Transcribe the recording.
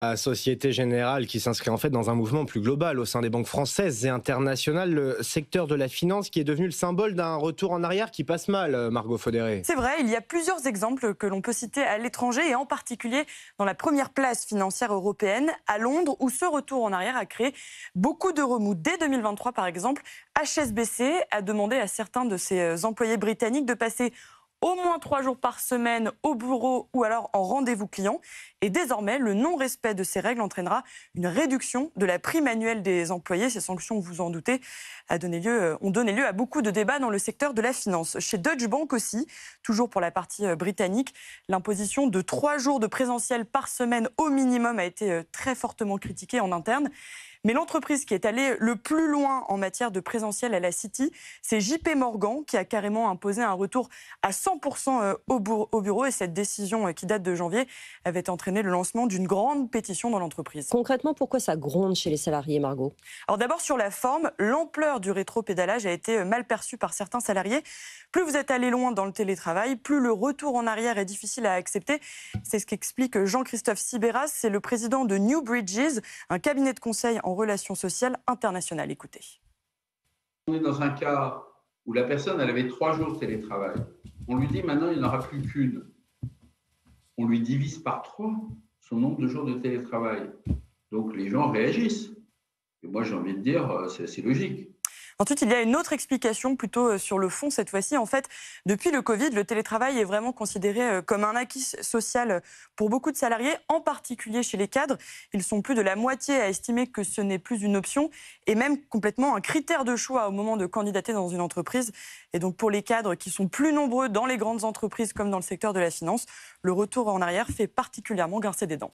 La Société Générale qui s'inscrit en fait dans un mouvement plus global au sein des banques françaises et internationales, le secteur de la finance qui est devenu le symbole d'un retour en arrière qui passe mal, Margot Faudéré. C'est vrai, il y a plusieurs exemples que l'on peut citer à l'étranger et en particulier dans la première place financière européenne, à Londres, où ce retour en arrière a créé beaucoup de remous. Dès 2023, par exemple, HSBC a demandé à certains de ses employés britanniques de passer au moins 3 jours par semaine au bureau ou alors en rendez-vous client. Et désormais, le non-respect de ces règles entraînera une réduction de la prime annuelle des employés. Ces sanctions, vous vous en doutez, ont donné lieu à beaucoup de débats dans le secteur de la finance. Chez Deutsche Bank aussi, toujours pour la partie britannique, l'imposition de 3 jours de présentiel par semaine au minimum a été très fortement critiquée en interne. Mais l'entreprise qui est allée le plus loin en matière de présentiel à la City, c'est JP Morgan qui a carrément imposé un retour à 100% au bureau. Et cette décision qui date de janvier avait entraîné le lancement d'une grande pétition dans l'entreprise. Concrètement, pourquoi ça gronde chez les salariés, Margot? Alors d'abord sur la forme, l'ampleur du rétropédalage a été mal perçue par certains salariés. Plus vous êtes allé loin dans le télétravail, plus le retour en arrière est difficile à accepter. C'est ce qu'explique Jean-Christophe Sibéras, c'est le président de New Bridges, un cabinet de conseil en relations sociales internationales. Écoutez. On est dans un cas où la personne elle avait 3 jours de télétravail. On lui dit maintenant il n'y en aura plus qu'une. On lui divise par 3 son nombre de jours de télétravail. Donc les gens réagissent. Et moi j'ai envie de dire, c'est assez logique. Ensuite, il y a une autre explication plutôt sur le fond cette fois-ci. En fait, depuis le Covid, le télétravail est vraiment considéré comme un acquis social pour beaucoup de salariés, en particulier chez les cadres. Ils sont plus de la moitié à estimer que ce n'est plus une option et même complètement un critère de choix au moment de candidater dans une entreprise. Et donc pour les cadres qui sont plus nombreux dans les grandes entreprises comme dans le secteur de la finance, le retour en arrière fait particulièrement grincer des dents.